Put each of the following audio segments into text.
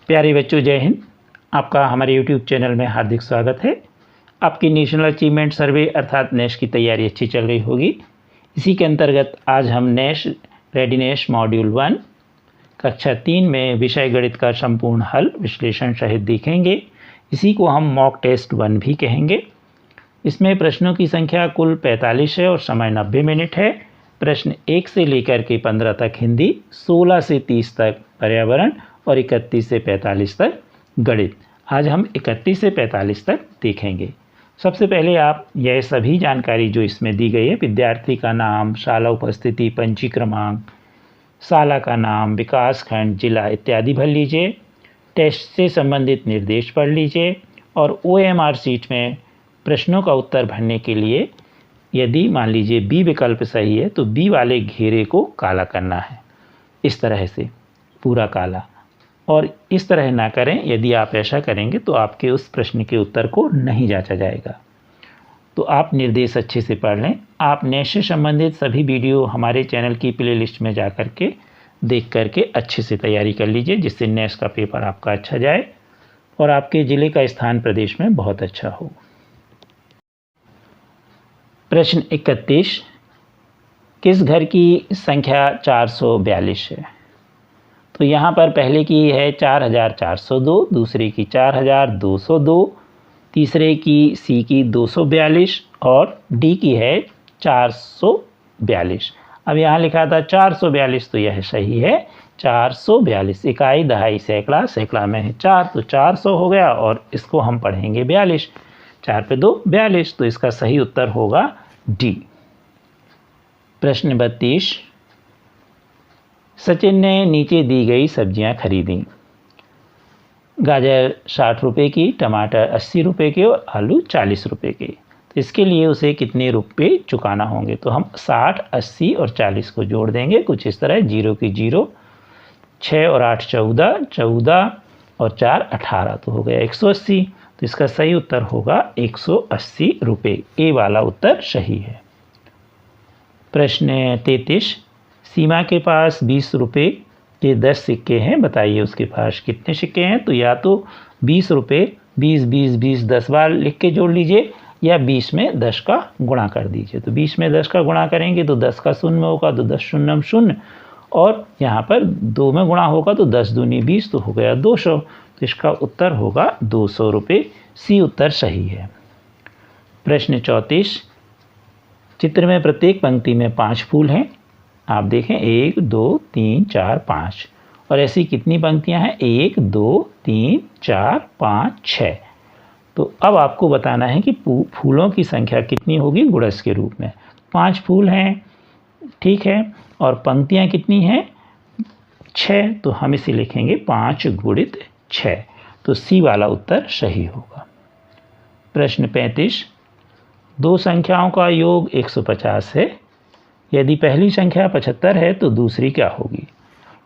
प्यारे बच्चों, जय हिंद। आपका हमारे YouTube चैनल में हार्दिक स्वागत है। आपकी नेशनल अचीवमेंट सर्वे अर्थात नेश की तैयारी अच्छी चल रही होगी। इसी के अंतर्गत आज हम नेश रेडीनेस मॉड्यूल 1 कक्षा 3 में विषय गणित का संपूर्ण हल विश्लेषण सहित देखेंगे। इसी को हम मॉक टेस्ट 1 भी कहेंगे। इसमें प्रश्नों की संख्या कुल 45 है और समय 90 मिनट है। प्रश्न 1 से लेकर के 15 तक हिंदी, 16 से 30 तक पर्यावरण और 31 से 45 तक गणित। आज हम 31 से 45 तक देखेंगे। सबसे पहले आप यह सभी जानकारी जो इसमें दी गई है, विद्यार्थी का नाम, शाला उपस्थिति, पंजी क्रमांक, शाला का नाम, विकास खंड, जिला इत्यादि भर लीजिए। टेस्ट से संबंधित निर्देश पढ़ लीजिए और OMR सीट में प्रश्नों का उत्तर भरने के लिए यदि मान लीजिए बी विकल्प सही है तो बी वाले घेरे को काला करना है, इस तरह से पूरा काला। और इस तरह ना करें, यदि आप ऐसा करेंगे तो आपके उस प्रश्न के उत्तर को नहीं जांचा जाएगा। तो आप निर्देश अच्छे से पढ़ लें। आप नेश से संबंधित सभी वीडियो हमारे चैनल की प्लेलिस्ट में जा कर के देख करके अच्छे से तैयारी कर लीजिए, जिससे नेश का पेपर आपका अच्छा जाए और आपके ज़िले का स्थान प्रदेश में बहुत अच्छा हो। प्रश्न 31, किस घर की संख्या 442 है? तो यहाँ पर पहले की है 4402, दूसरे की 4202, तीसरे की सी की 242 और डी की है 442। अब यहाँ लिखा था 442, तो यह सही है 442। इकाई, दहाई, सैकड़ा, सैकड़ा में है 4 तो 400 हो गया और इसको हम पढ़ेंगे 42। 4 पे 2 42, तो इसका सही उत्तर होगा डी। प्रश्न 32, सचिन ने नीचे दी गई सब्जियां खरीदी। गाजर 60 रुपये की, टमाटर 80 रुपये के और आलू 40 रुपये के। तो इसके लिए उसे कितने रुपये चुकाना होंगे? तो हम 60, 80 और 40 को जोड़ देंगे कुछ इस तरह, 0 की 0, 6 और 8 14, 14 और 4 18, तो हो गया 180। तो इसका सही उत्तर होगा 180 रुपये। ए वाला उत्तर सही है। प्रश्न 33, सीमा के पास 20 रुपये के 10 सिक्के हैं, बताइए उसके पास कितने सिक्के हैं? तो या तो 20 रुपये 20 20 20 10 बार लिख के जोड़ लीजिए, या 20 में 10 का गुणा कर दीजिए। तो 20 में 10 का गुणा करेंगे तो 10 का शून्य होगा, तो 10 शून्यम शून्य, और यहाँ पर 2 में गुणा होगा तो 10 दूनी 20, तो हो गया 200। तो इसका उत्तर होगा 200 रुपये। सी उत्तर सही है। प्रश्न 34, चित्र में प्रत्येक पंक्ति में 5 फूल हैं। आप देखें 1 2 3 4 5, और ऐसी कितनी पंक्तियां हैं? 1 2 3 4 5 6। तो अब आपको बताना है कि फूलों की संख्या कितनी होगी गुणज के रूप में। 5 फूल हैं, ठीक है, और पंक्तियां कितनी हैं? 6। तो हम इसे लिखेंगे 5 गुणित 6। तो सी वाला उत्तर सही होगा। प्रश्न 35, दो संख्याओं का योग 150 है। यदि पहली संख्या 75 है तो दूसरी क्या होगी?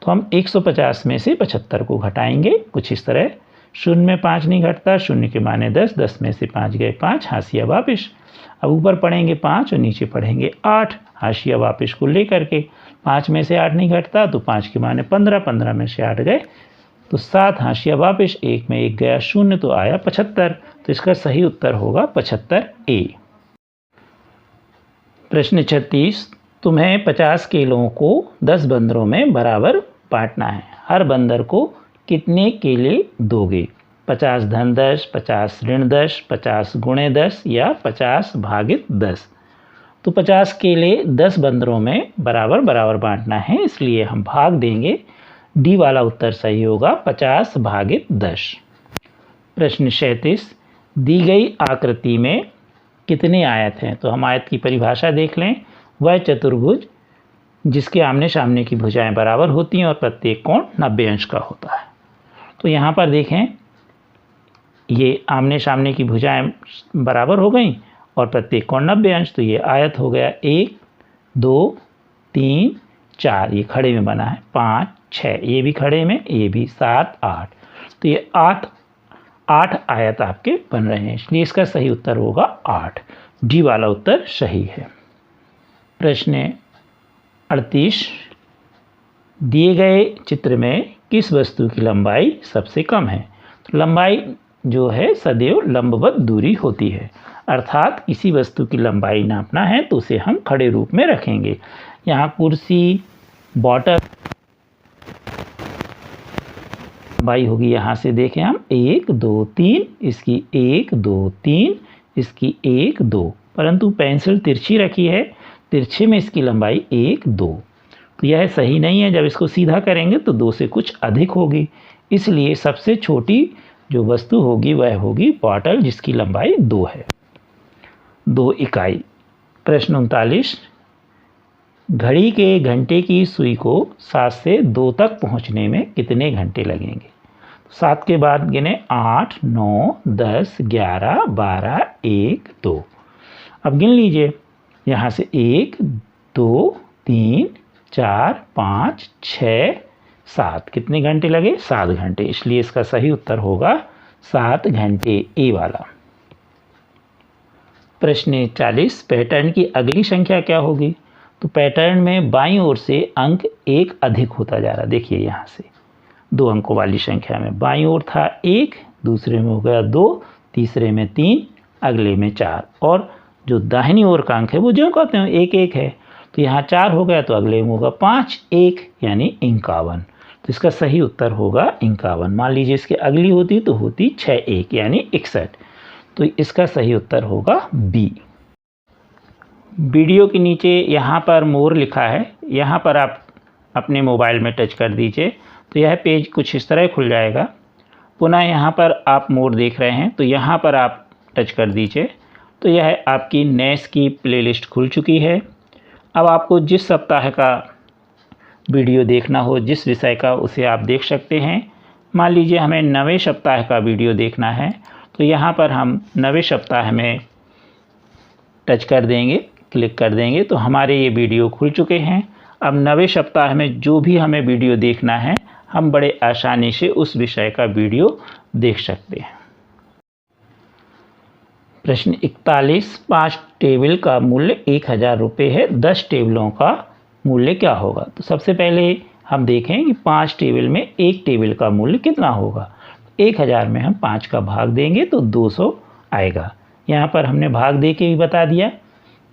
तो हम 150 में से 75 को घटाएंगे कुछ इस तरह। शून्य में 5 नहीं घटता, शून्य के माने 10, 10 में से 5 गए 5, हाशिया वापिस। अब ऊपर पढ़ेंगे 5 और नीचे पढ़ेंगे 8, हाशिया वापिस को लेकर के। 5 में से 8 नहीं घटता तो 5 के माने 15, 15 में से 8 गए तो 7, हाशिया वापिस, 1 में 1 गया 0, तो आया 75। तो इसका सही उत्तर होगा 75 ए। प्रश्न 36, तुम्हें 50 केलों को 10 बंदरों में बराबर बांटना है। हर बंदर को कितने केले दोगे? 50 धन 10, 50 ऋण 10, 50 गुणे 10 या 50 भागित 10। तो 50 केले 10 बंदरों में बराबर बराबर बांटना है, इसलिए हम भाग देंगे। डी वाला उत्तर सही होगा 50 भागित 10। प्रश्न 37, दी गई आकृति में कितने आयत हैं? तो हम आयत की परिभाषा देख लें। वह चतुर्भुज जिसके आमने सामने की भुजाएं बराबर होती हैं और प्रत्येक कोण 90 अंश का होता है। तो यहाँ पर देखें, ये आमने सामने की भुजाएं बराबर हो गई और प्रत्येक कोण 90 अंश, तो ये आयत हो गया। 1 2 3 4, ये खड़े में बना है। 5 6, ये भी खड़े में, ये भी 7 8, तो ये 8 आयत आपके बन रहे हैं, इसलिए इसका सही उत्तर होगा 8। डी वाला उत्तर सही है। प्रश्न 38, दिए गए चित्र में किस वस्तु की लंबाई सबसे कम है? तो लंबाई जो है सदैव लंबवत दूरी होती है, अर्थात किसी वस्तु की लंबाई नापना है तो उसे हम खड़े रूप में रखेंगे। यहाँ कुर्सी, बॉटल लंबाई होगी, यहाँ से देखें हम 1 2 3, इसकी 1 2 3, इसकी 1 2, परंतु पेंसिल तिरछी रखी है, तिरछे में इसकी लंबाई 1 2, तो यह सही नहीं है। जब इसको सीधा करेंगे तो 2 से कुछ अधिक होगी, इसलिए सबसे छोटी जो वस्तु होगी वह होगी बॉटल, जिसकी लंबाई 2 है, 2 इकाई। प्रश्न 39, घड़ी के घंटे की सुई को 7 से 2 तक पहुंचने में कितने घंटे लगेंगे? 7 के बाद गिने 8 9 10 11 12 1 2। अब गिन लीजिए, यहाँ से 1 2 3 4 5 6 7, कितने घंटे लगे? 7 घंटे, इसलिए इसका सही उत्तर होगा 7 घंटे, ए वाला। प्रश्न 40, पैटर्न की अगली संख्या क्या होगी? तो पैटर्न में बाईं ओर से अंक 1 अधिक होता जा रहा। देखिए यहाँ से 2 अंकों वाली संख्या में बाईं ओर था 1, दूसरे में हो गया 2, तीसरे में 3, अगले में 4, और जो दाहिनी ओर का अंक है वो जो कहते हैं 1 1 है, तो यहाँ 4 हो गया तो अगले में होगा 5 1, यानी 51। तो इसका सही उत्तर होगा 51। मान लीजिए इसके अगली होती तो होती 6 1, यानी 61, तो इसका सही उत्तर होगा बी। वीडियो के नीचे यहाँ पर मोर लिखा है, यहाँ पर आप अपने मोबाइल में टच कर दीजिए तो यह पेज कुछ इस तरह खुल जाएगा। पुनः यहाँ पर आप मोर देख रहे हैं तो यहाँ पर आप टच कर दीजिए तो यह आपकी नेस की प्लेलिस्ट खुल चुकी है। अब आपको जिस सप्ताह का वीडियो देखना हो, जिस विषय का, उसे आप देख सकते हैं। मान लीजिए हमें 9वें सप्ताह का वीडियो देखना है तो यहाँ पर हम 9वें सप्ताह में टच कर देंगे, क्लिक कर देंगे तो हमारे ये वीडियो खुल चुके हैं। अब 9वें सप्ताह में जो भी हमें वीडियो देखना है हम बड़े आसानी से उस विषय का वीडियो देख सकते हैं। प्रश्न 41, 5 टेबल का मूल्य 1000 रुपये है, 10 टेबलों का मूल्य क्या होगा? तो सबसे पहले हम देखें कि 5 टेबल में एक टेबल का मूल्य कितना होगा। 1000 में हम 5 का भाग देंगे तो 200 आएगा। यहाँ पर हमने भाग दे के भी बता दिया,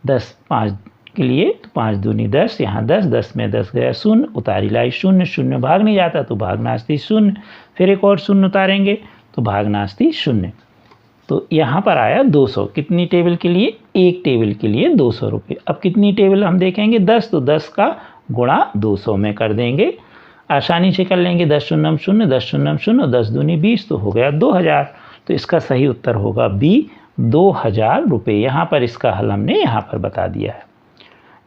10 5 के लिए तो 5 दूनी 10, यहाँ 10 10 में 10 गया 0, उतारी लाई 0, 0 भाग नहीं जाता तो भाग नास्ती 0, फिर एक और 0 उतारेंगे तो भाग नास्ती 0, तो यहाँ पर आया 200। कितनी टेबल के लिए? एक टेबल के लिए 200 रुपये। अब कितनी टेबल हम देखेंगे? 10, तो 10 का गुणा 200 में कर देंगे, आसानी से कर लेंगे। 10 शून्य 0, 10 शून्य 0, 10 दूनी 20, तो हो गया 2000। तो इसका सही उत्तर होगा बी, 2000 रुपये। यहाँ पर इसका हल हमने यहाँ पर बता दिया है,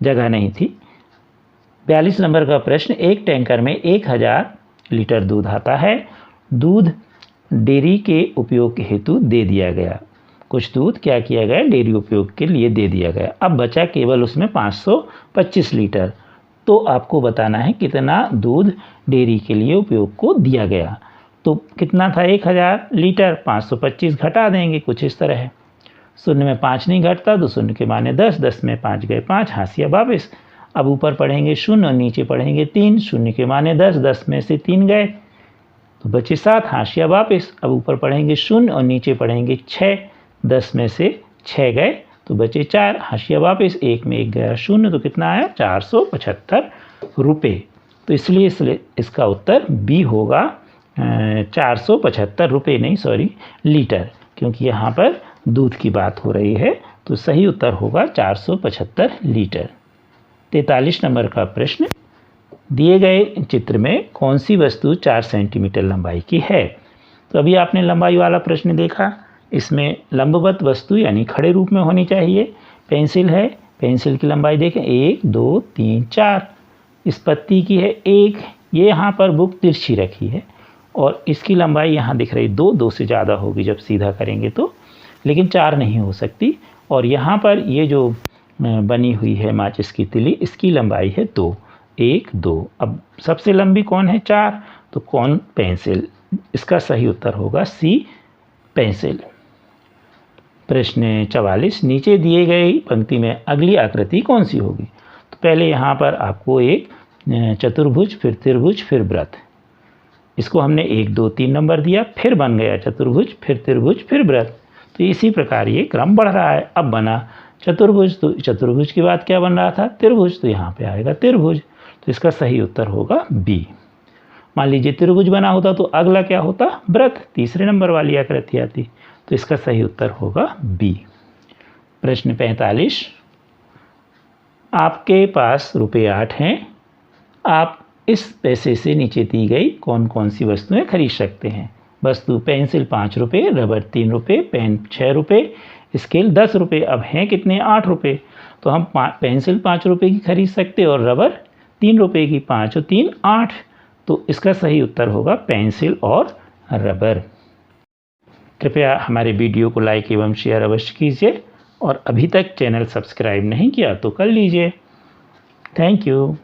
जगह नहीं थी। 42 नंबर का प्रश्न, एक टैंकर में 1000 लीटर दूध आता है। दूध डेयरी के उपयोग के हेतु दे दिया गया। कुछ दूध क्या किया गया? डेयरी उपयोग के लिए दे दिया गया। अब बचा केवल उसमें 525 लीटर। तो आपको बताना है कितना दूध डेयरी के लिए उपयोग को दिया गया। तो कितना था? 1000 लीटर, 525 घटा देंगे कुछ इस तरह है। 0 में 5 नहीं घटता तो 0 के माने 10, 10 में 5 गए 5, हाशिया वापस। अब ऊपर पढ़ेंगे 0 और नीचे पढ़ेंगे 3, 0 के माने 10, 10 में से 3 गए तो बचे 7, हाशिया वापस। अब ऊपर पढ़ेंगे 0 और नीचे पढ़ेंगे 6, 10 में से 6 गए तो बचे 4, हाशिया वापस। 1 में 1 गया 0, तो कितना आया? 475 रुपये। तो इसलिए इसका उत्तर बी होगा 475 रुपये, नहीं सॉरी लीटर, क्योंकि यहाँ पर दूध की बात हो रही है। तो सही उत्तर होगा 475 लीटर। 43 नंबर का प्रश्न, दिए गए चित्र में कौन सी वस्तु 4 सेंटीमीटर लंबाई की है? तो अभी आपने लंबाई वाला प्रश्न देखा, इसमें लंबवत वस्तु यानी खड़े रूप में होनी चाहिए। पेंसिल है, पेंसिल की लंबाई देखें 1 2 3 4, इस पत्ती की है 1, ये यहाँ पर बुक तिरछी रखी है और इसकी लंबाई यहाँ दिख रही 2, 2 से ज़्यादा होगी जब सीधा करेंगे तो, लेकिन 4 नहीं हो सकती। और यहाँ पर ये जो बनी हुई है माचिस की तिली, इसकी लंबाई है 2, 1 2। अब सबसे लंबी कौन है? 4, तो कौन? पेंसिल। इसका सही उत्तर होगा सी, पेंसिल। प्रश्न 44, नीचे दिए गई पंक्ति में अगली आकृति कौन सी होगी? तो पहले यहाँ पर आपको एक चतुर्भुज, फिर त्रिभुज, फिर वृत्त। इसको हमने 1 2 3 नंबर दिया, फिर बन गया चतुर्भुज, फिर त्रिभुज, फिर वृत्त। तो इसी प्रकार ये क्रम बढ़ रहा है। अब बना चतुर्भुज, तो चतुर्भुज के बाद क्या बन रहा था? त्रिभुज, तो यहाँ पे आएगा त्रिभुज। तो इसका सही उत्तर होगा बी। मान लीजिए त्रिभुज बना होता तो अगला क्या होता? वृत्त, तीसरे नंबर वाली आकृति आती। तो इसका सही उत्तर होगा बी। प्रश्न 45, आपके पास रुपये 8 हैं। आप इस पैसे से नीचे दी गई कौन कौन सी वस्तुएं खरीद सकते हैं? वस्तु: पेंसिल 5 रुपये, रबर 3 रुपये, पेन 6 रुपये, स्केल 10 रुपये। अब हैं कितने? 8 रुपये। तो हम पेंसिल 5 रुपये की खरीद सकते और रबर 3 रुपये की। 5 और 3 8। तो इसका सही उत्तर होगा पेंसिल और रबर। कृपया हमारे वीडियो को लाइक एवं शेयर अवश्य कीजिए और अभी तक चैनल सब्सक्राइब नहीं किया तो कर लीजिए। Thank you.